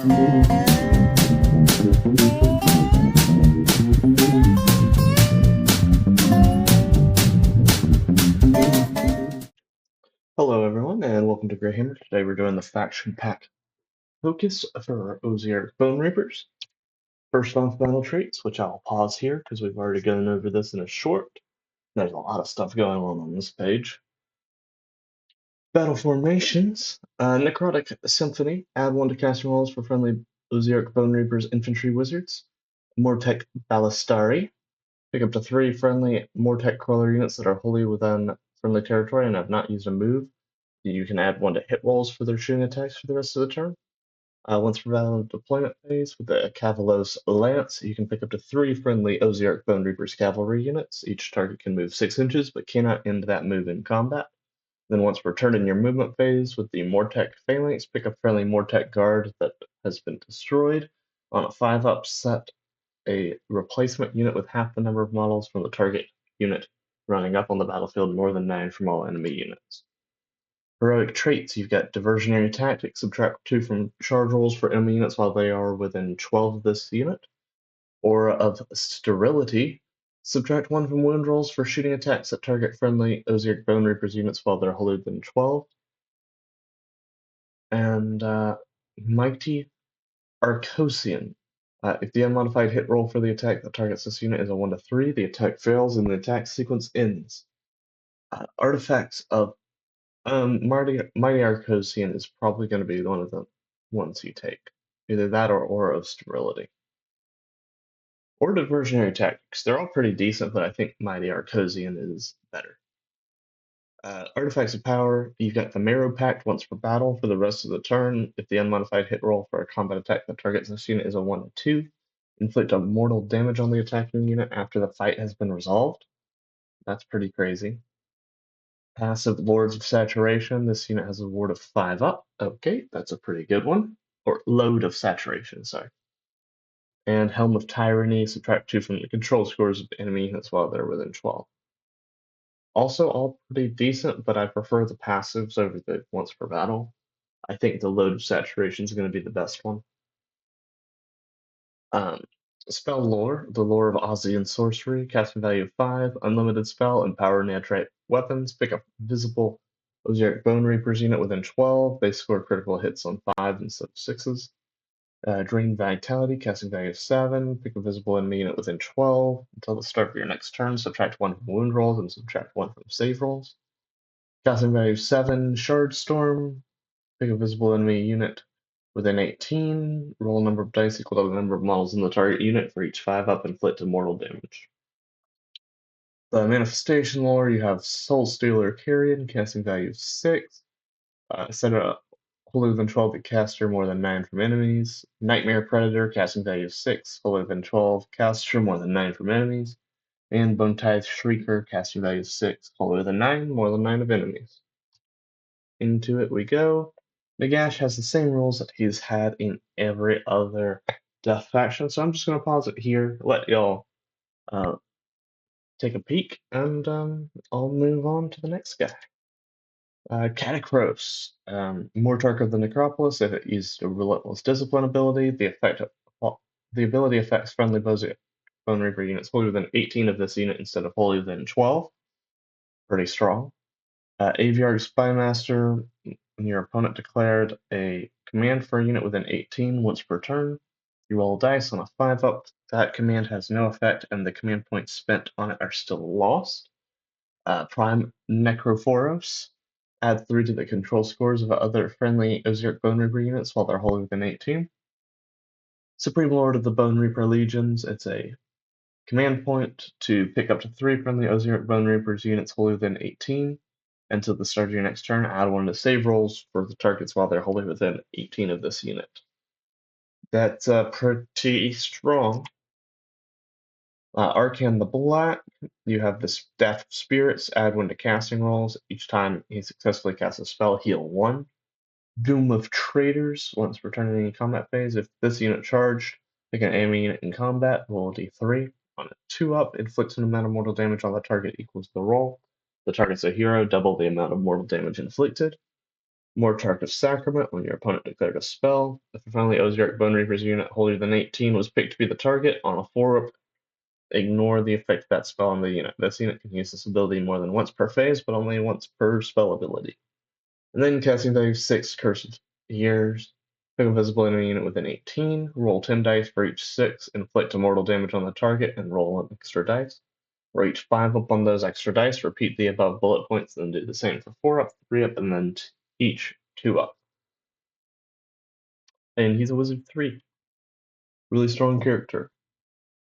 Hello everyone, and welcome to Warhammer. Today we're doing the faction pack focus for Ossiarch Bonereapers. First off, battle traits, which I'll pause here because we've already gone over this in a short. There's a lot of stuff going on this page. Battle formations. Necrotic Symphony. Add 1 to casting rolls for friendly Ossiarch Bonereapers infantry wizards. Mortek Ballistari. Pick up to 3 friendly Mortek crawler units that are wholly within friendly territory and have not used a move. You can add 1 to hit rolls for their shooting attacks for the rest of the turn. Once per battle deployment phase, with the Cavalos Lance, you can pick up to 3 friendly Ossiarch Bonereapers cavalry units. Each target can move 6 inches, but cannot end that move in combat. Then once per turn in your movement phase, with the Mortek Phalanx, pick up friendly Mortek Guard that has been destroyed. On a 5-up, set a replacement unit with half the number of models from the target unit running up on the battlefield, more than 9 from all enemy units. Heroic traits, you've got Diversionary Tactics, subtract 2 from charge rolls for enemy units while they are within 12 of this unit. Aura of Sterility, subtract 1 from wound rolls for shooting attacks that target friendly Ossiarch Bonereapers units while they're wholly within 12. And Mighty Arcosian. If the unmodified hit roll for the attack that targets this unit is a 1 to 3, the attack fails and the attack sequence ends. Artifacts of Mighty Arcosian is probably going to be one of the ones you take. Either that or Aura of Sterility. Or Diversionary Tactics. They're all pretty decent, but I think Mighty Arcosian is better. Artifacts of Power. You've got the Marrow Pact once per battle for the rest of the turn. If the unmodified hit roll for a combat attack that targets this unit is a 1 to 2, inflict a mortal damage on the attacking unit after the fight has been resolved. That's pretty crazy. Passive Lords of Saturation. This unit has a ward of 5 up. Okay, that's a pretty good one. Or Load of Saturation, sorry. And Helm of Tyranny. Subtract 2 from the control scores of enemy units while they're within 12. Also all pretty decent, but I prefer the passives over the once per battle. I think the Load of Saturation is going to be the best one. Spell Lore, the Lore of Ossian Sorcery, casting value of 5, unlimited spell, empower Natrite weapons, pick up visible Ossiarch Bonereapers unit within 12, they score critical hits on 5 instead of 6s. Drain Vitality, casting value of 7, pick a visible enemy unit within 12, until the start of your next turn, subtract 1 from wound rolls and subtract 1 from save rolls. Casting value of 7, Shard Storm, pick a visible enemy unit within 18, roll a number of dice equal to the number of models in the target unit for each 5-up, inflict mortal damage. The Manifestation Lore, you have Soul Stealer Carrion, casting value of 6. Set a wholly within 12 to caster more than 9 from enemies. Nightmare Predator, casting value of 6, wholly within 12, caster more than 9 from enemies. And Bone-Tithe Shrieker, casting value of 6, wholly within 9, more than 9 of enemies. Into it we go. Nagash has the same rules that he's had in every other death faction, so I'm just going to pause it here, let y'all take a peek, and I'll move on to the next guy. Catacross, Mortarch of the Necropolis. If it used a relentless discipline ability, the ability affects friendly Bonereaper units wholly within 18 of this unit instead of wholly within 12. Pretty strong. Aviarch Spymaster, when your opponent declared a command for a unit within 18 once per turn, you roll a dice on a 5-up. That command has no effect, and the command points spent on it are still lost. Prime Necropolis, add 3 to the control scores of other friendly Ossiarch Bonereaper units while they're wholly within 18. Supreme Lord of the Bonereaper Legions, it's a command point to pick up to 3 friendly Ossiarch Bonereapers units wholly within 18. Until the start of your next turn, add 1 to save rolls for the targets while they're wholly within 18 of this unit. That's pretty strong. Arcan the Black, you have the Staff of Spirits, add 1 to casting rolls. Each time he successfully casts a spell, heal 1. Doom of Traitors, once returning in combat phase. If this unit charged, pick an enemy unit in combat, roll a d3. On a 2-up, inflicts an amount of mortal damage on the target equals the roll. The target's a hero, double the amount of mortal damage inflicted. Mortarch of Sacrament, when your opponent declared a spell. If a friendly Ossiarch Bonereapers unit holier than 18 was picked to be the target on a 4-up, ignore the effect of that spell on the unit. This unit can use this ability more than once per phase, but only once per spell ability. And then casting value 6, Curse of Years. Pick a visible enemy unit within 18, roll 10 dice for each 6, inflict immortal damage on the target, and roll an extra dice. For each 5 up on those extra dice, repeat the above bullet points, then do the same for 4-up, 3-up, and then each 2-up. And he's a wizard 3. Really strong character.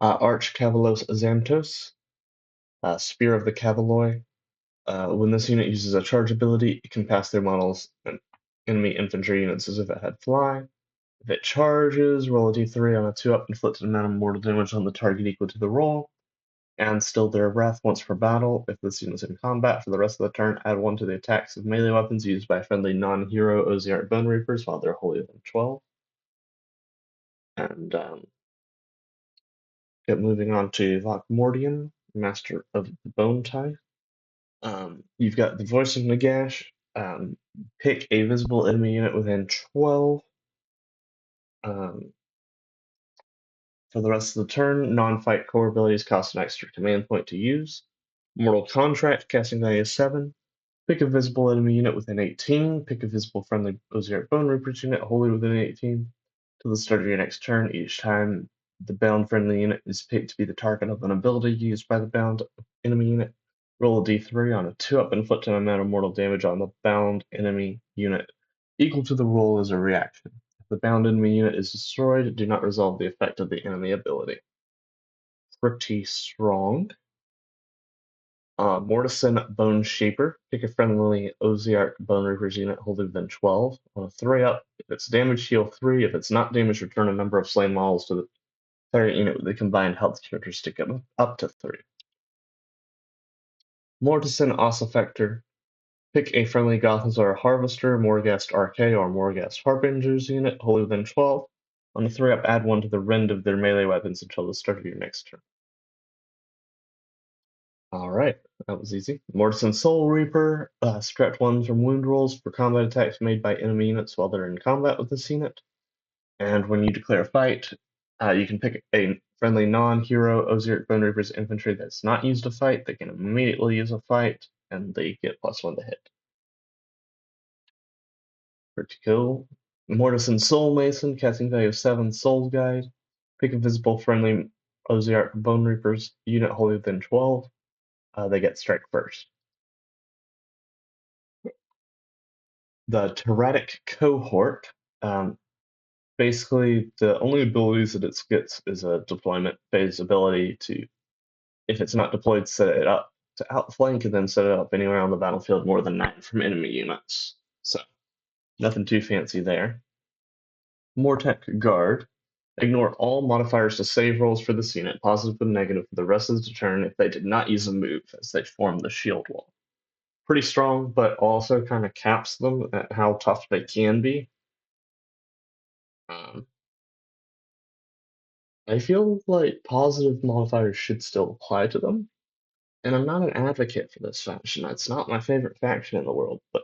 Arch Cavalos Xantos, Spear of the Cavaloi. When this unit uses a charge ability, it can pass through models and enemy infantry units as if it had fly. If it charges, roll a d3 on a 2-up, inflict an amount of mortal damage on the target equal to the roll, and still their wrath once per battle. If this unit is in combat for the rest of the turn, add 1 to the attacks of melee weapons used by friendly non-hero Ossiarch Bonereapers while they're holier than 12. And get moving on to Mordian, Master of the Bone Tie. You've got the Voice of Nagash. Pick a visible enemy unit within 12. For the rest of the turn, non-fight core abilities cost an extra command point to use. Mortal Contract, casting value 7. Pick a visible enemy unit within 18. Pick a visible friendly Ossiarch Bonereapers unit wholly within 18. To the start of your next turn, each time the bound friendly unit is picked to be the target of an ability used by the bound enemy unit, roll a d3 on a 2-up, inflict an amount of mortal damage on the bound enemy unit equal to the roll as a reaction. If the bound enemy unit is destroyed, do not resolve the effect of the enemy ability. Pretty strong. Mortison Bone Shaper. Pick a friendly Ossiarch Bonereapers unit older than 12. On a 3-up, if it's damaged, heal 3. If it's not damaged, return a number of slain models to the target unit with a combined health characteristic of up to 3. Mortison Ossifactor. Pick a friendly Gothazar Harvester, Morghast Archée, or Morghast Harbinger's unit older than 12. On a 3-up, add 1 to the rend of their melee weapons until the start of your next turn. Alright, that was easy. Mortison Soul Reaper, subtract 1 from wound rolls for combat attacks made by enemy units while they're in combat with this unit. And when you declare a fight, you can pick a friendly non-hero Ossiarch Bonereapers infantry that's not used to fight. They can immediately use a fight, and they get +1 to hit. Pretty cool. Mortison Soul Mason, casting value of 7, Soul Guide. Pick a visible friendly Ossiarch Bonereapers unit wholly within 12. They get strike first. The Tyrannic Cohort. Basically, the only abilities that it gets is a deployment phase ability to, if it's not deployed, set it up to outflank and then set it up anywhere on the battlefield more than 9 from enemy units. So, nothing too fancy there. Mortec Guard. Ignore all modifiers to save rolls for this unit, positive and negative, for the rest of the turn if they did not use a move as they form the shield wall. Pretty strong, but also kind of caps them at how tough they can be. I feel like positive modifiers should still apply to them, and I'm not an advocate for this faction. It's not my favorite faction in the world, but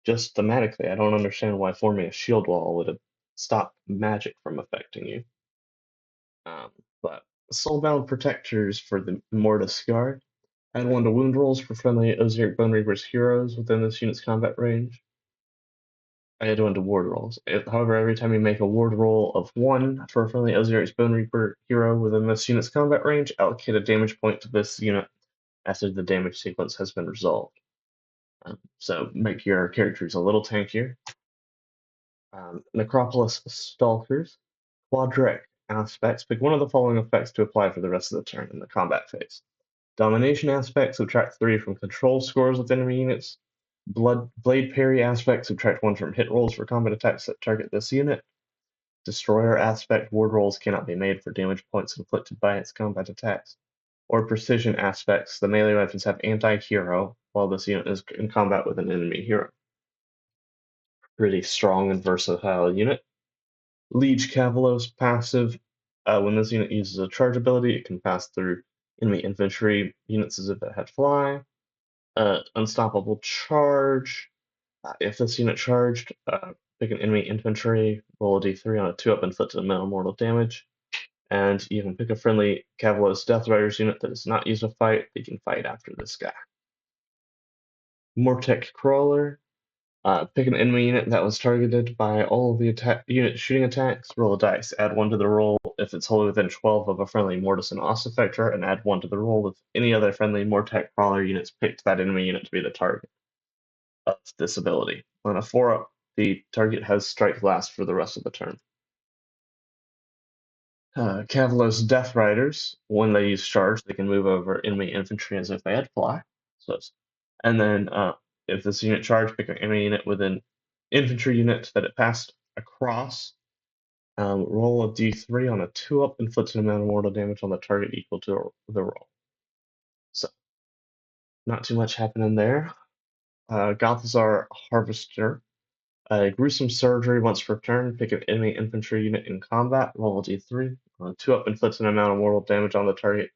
just thematically, I don't understand why forming a shield wall would have stopped magic from affecting you. But Soulbound Protectors for the Mortis Guard. Add 1 to wound rolls for friendly Ossiarch Bonereapers heroes within this unit's combat range. I add 1 to ward rolls. However, every time you make a ward roll of 1 for a friendly Ossiarch Bonereaper hero within this unit's combat range, allocate a damage point to this unit after the damage sequence has been resolved. So make your characters a little tankier. Necropolis Stalkers. Quadric aspects. Pick one of the following effects to apply for the rest of the turn in the combat phase. Domination aspects, subtract 3 from control scores with enemy units. Blade parry aspect, subtract 1 from hit rolls for combat attacks that target this unit. Destroyer aspect, ward rolls cannot be made for damage points inflicted by its combat attacks. Or precision aspects, the melee weapons have anti-hero while this unit is in combat with an enemy hero. Pretty strong and versatile unit. Liege Cavalos passive, when this unit uses a charge ability, it can pass through enemy infantry units as if it had fly. Unstoppable charge. If this unit charged, pick an enemy infantry, roll a d3 on a 2-up inflict minimal mortal damage. And you can pick a friendly Cavalos Death Riders unit that is not used to fight. You can fight after this guy. Mortec Crawler. Pick an enemy unit that was targeted by all of the unit shooting attacks. Roll a dice. Add 1 to the roll if it's wholly within 12 of a friendly Mortis and Os effector, and add 1 to the roll if any other friendly Mortec Crawler units picked that enemy unit to be the target of this ability. On a 4-up, the target has strike last for the rest of the turn. Cavalos Death Riders, when they use charge, they can move over enemy infantry as if they had fly. So, and then if this unit charge, pick an enemy unit with an infantry unit that it passed across. Roll a d3 on a 2-up, inflict an amount of mortal damage on the target equal to the roll. So, not too much happening there. Gothazar Harvester. Gruesome Surgery once per turn. Pick an enemy infantry unit in combat. Roll a d3. 2-up, inflicts an amount of mortal damage on the target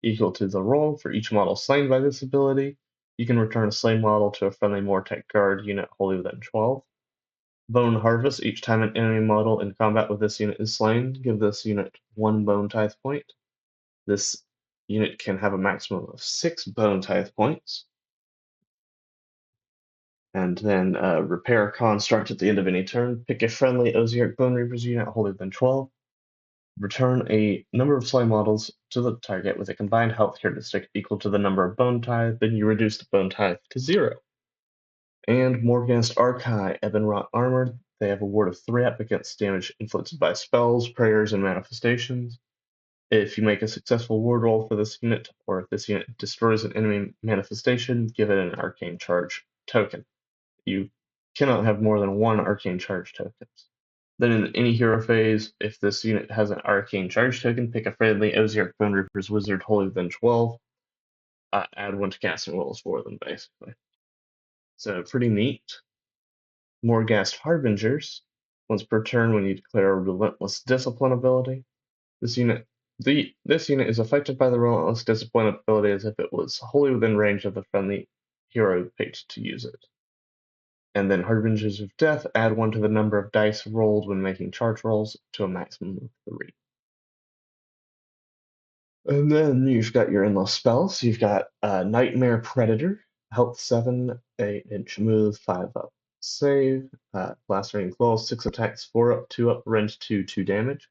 equal to the roll. For each model slain by this ability, you can return a slain model to a friendly Mortec Guard unit wholly within 12. Bone Harvest. Each time an enemy model in combat with this unit is slain, give this unit 1 Bone Tithe point. This unit can have a maximum of 6 Bone Tithe points. And then Repair Construct at the end of any turn. Pick a friendly Ossiarch Bonereapers unit wholly within 12. Return a number of slain models to the target with a combined health characteristic equal to the number of Bone Tithe, then you reduce the Bone Tithe to 0. And Morghast Archai, Ebonrot Armor. They have a ward of 3-up against damage inflicted by spells, prayers, and manifestations. If you make a successful ward roll for this unit, or if this unit destroys an enemy manifestation, give it an Arcane Charge token. You cannot have more than 1 Arcane Charge tokens. Then in any hero phase, if this unit has an Arcane Charge token, pick a friendly Ossiarch Bonereapers Wizard wholly within 12. Add 1 to casting rolls for them, basically. So pretty neat. Morghast Harbingers. Once per turn, when you declare a relentless discipline ability, this unit is affected by the relentless discipline ability as if it was wholly within range of the friendly hero picked to use it. And then Harbingers of Death, add 1 to the number of dice rolled when making charge rolls to a maximum of 3. And then you've got your endless spells. You've got Nightmare Predator, health 7, 8-inch move, 5-up save, blastering claw, 6 attacks, 4-up, 2-up, rend 2, 2 damage.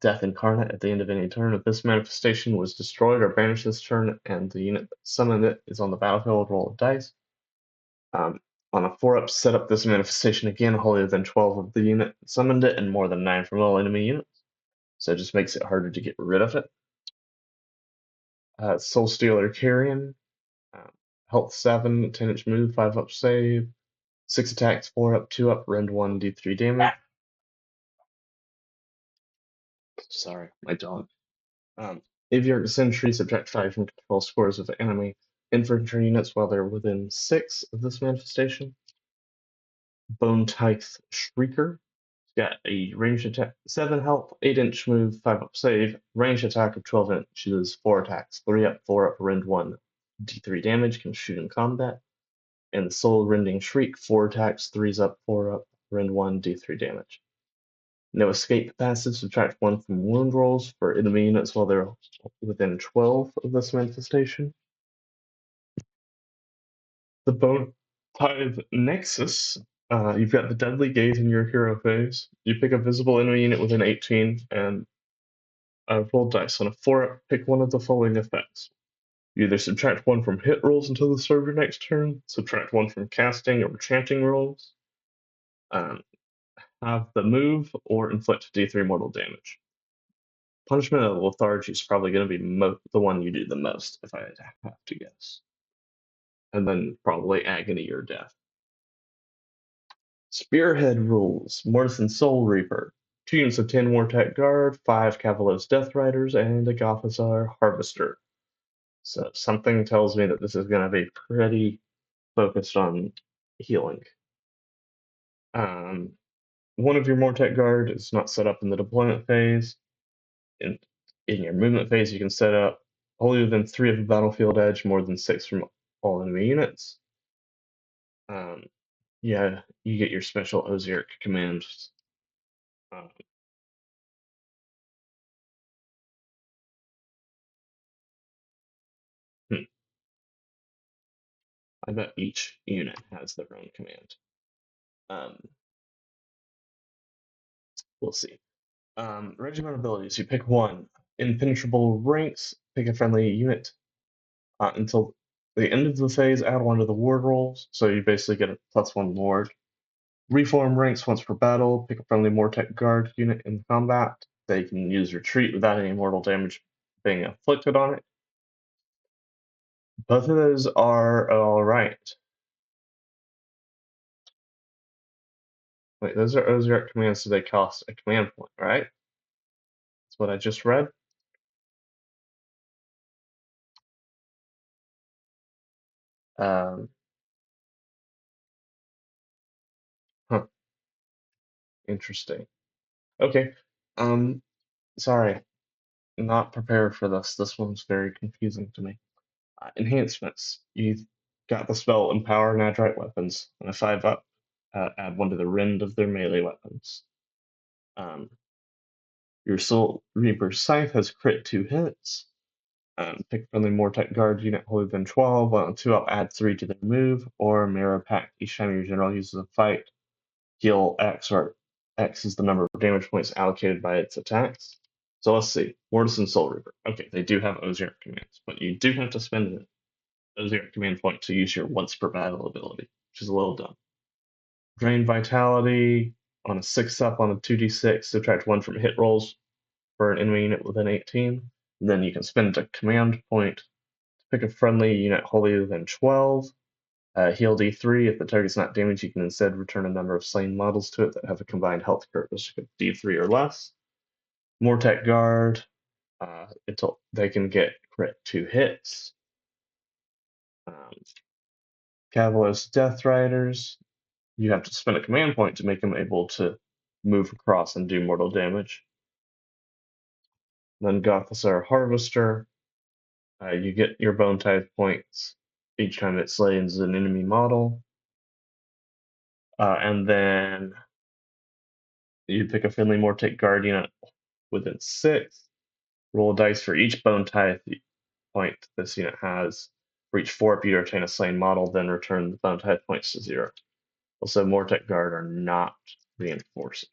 Death Incarnate at the end of any turn. If this manifestation was destroyed or banished this turn, and the unit that summoned it is on the battlefield, roll a dice. On a 4-up, set up this manifestation again, wholly within 12 of the unit that summoned it, and more than 9 from all enemy units. So it just makes it harder to get rid of it. Soul Stealer Carrion, health 7, 10-inch move, 5-up save, 6 attacks, 4-up, 2-up, rend 1, d3 damage. Sorry, my dog. Aviarch Sentry, subtract 5 from control scores of enemy infantry units while they're within 6 of this manifestation. Bone Tithe Shrieker. Got a ranged attack, 7 health, 8-inch move, 5-up save, ranged attack of 12 inches, 4 attacks, 3-up, 4-up, rend 1, d3 damage, can shoot in combat. And the Soul Rending Shriek, 4 attacks, 3's up, 4-up, rend 1, d3 damage. No escape passive, subtract 1 from wound rolls for enemy units while they're within 12 of this manifestation. The Bone Tithe Nexus. You've got the Deadly Gaze in your hero phase. You pick a visible enemy unit within 18 and roll dice. On a 4-up, pick one of the following effects. You either subtract 1 from hit rolls until the start of your next turn, subtract 1 from casting or chanting rolls, have the move, or inflict d3 mortal damage. Punishment of Lethargy is probably going to be the one you do the most, if I have to guess. And then probably Agony or Death. Spearhead rules. Mortis and Soul Reaper. 2 units of 10 Mortec Guard, 5 Cavalos Death Riders, and a Gothazar Harvester. So something tells me that this is going to be pretty focused on healing. One of your Mortec Guard is not set up in the deployment phase. In your movement phase, you can set up only within 3 of the battlefield edge, more than 6 from all enemy units. Um, yeah, you get your special Ossiarch commands. Um, hmm, I bet each unit has their own command. Um, we'll see. Regiment abilities. You pick one. Impenetrable ranks. Pick a friendly unit until the end of the phase. Add one to the ward rolls. So you basically get a +1 ward. Reform ranks once per battle. Pick a friendly Mortec guard unit in combat. They can use retreat without any mortal damage being inflicted on it. Both of those are all right. Wait, those are Ossiarch commands, so they cost a command point, right? That's what I just read. Um, huh, interesting. Okay. Sorry, not prepared for this. This one's very confusing to me. Enhancements. You've got the spell Empower Nadrite weapons, and a 5-up, add one to the rend of their melee weapons. Um, your Soul Reaper Scythe has crit 2 hits. Pick friendly Mortec guard unit holding than 12. On 2-up, add 3 to their move, or Mirror Pact. Each time your general uses a fight, heal X, or X is the number of damage points allocated by its attacks. So let's see. Mortis and Soul Reaper. Okay, they do have Ossiarch commands, but you do have to spend an Ossiarch command point to use your once per battle ability, which is a little dumb. Drain Vitality on a 6-up on a 2d6, subtract 1 from hit rolls for an enemy unit within 18. And then you can spend a command point to pick a friendly unit holier than 12. Heal D3. If the target's not damaged, you can instead return a number of slain models to it that have a combined health characteristic of D3 or less. Mortec Guard. Until they can get crit 2 hits. Um, Cavalos Death Riders. You have to spend a command point to make them able to move across and do mortal damage. Then Gothizzar Harvester. You get your Bone Tithe points each time it slays an enemy model. And then you pick a friendly Mortec Guardian within 6. Roll a dice for each Bone Tithe point this unit has. For each 4 you retain a slain model, then return the Bone Tithe points to 0. Also, Mortec Guard are not reinforcing.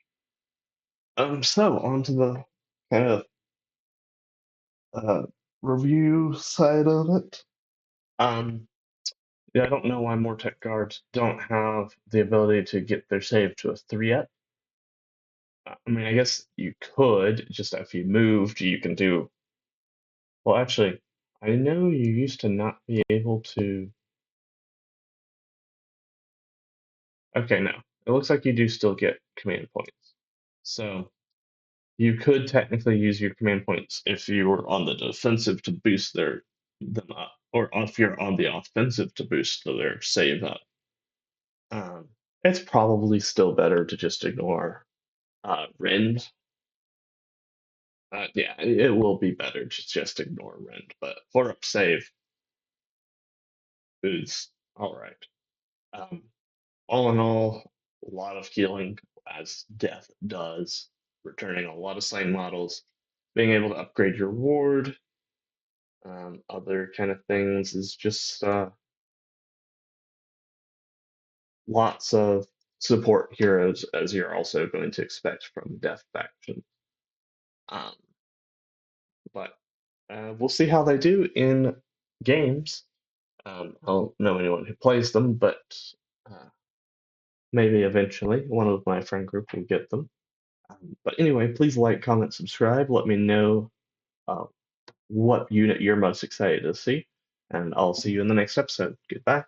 So on to the kind of uh, review side of it. Yeah, I don't know why Mortec guards don't have the ability to get their save to a 3 yet. I mean, I guess you could, just if you moved, you can do. Well, actually, I know you used to not be able to. Okay, no. It looks like you do still get command points. So you could technically use your command points if you were on the defensive to boost them up, or if you're on the offensive to boost their save up. It's probably still better to just ignore Rend. Yeah, it will be better to just ignore Rend, but 4-up save is all right. Um, all in all, a lot of healing as death does, returning a lot of slain models, being able to upgrade your ward, other kind of things is just lots of support heroes as you're also going to expect from Death Faction. Um, but we'll see how they do in games. I don't know anyone who plays them, but uh, maybe eventually one of my friend group will get them. But anyway, please like, comment, subscribe. Let me know uh, what unit you're most excited to see, and I'll see you in the next episode. Goodbye.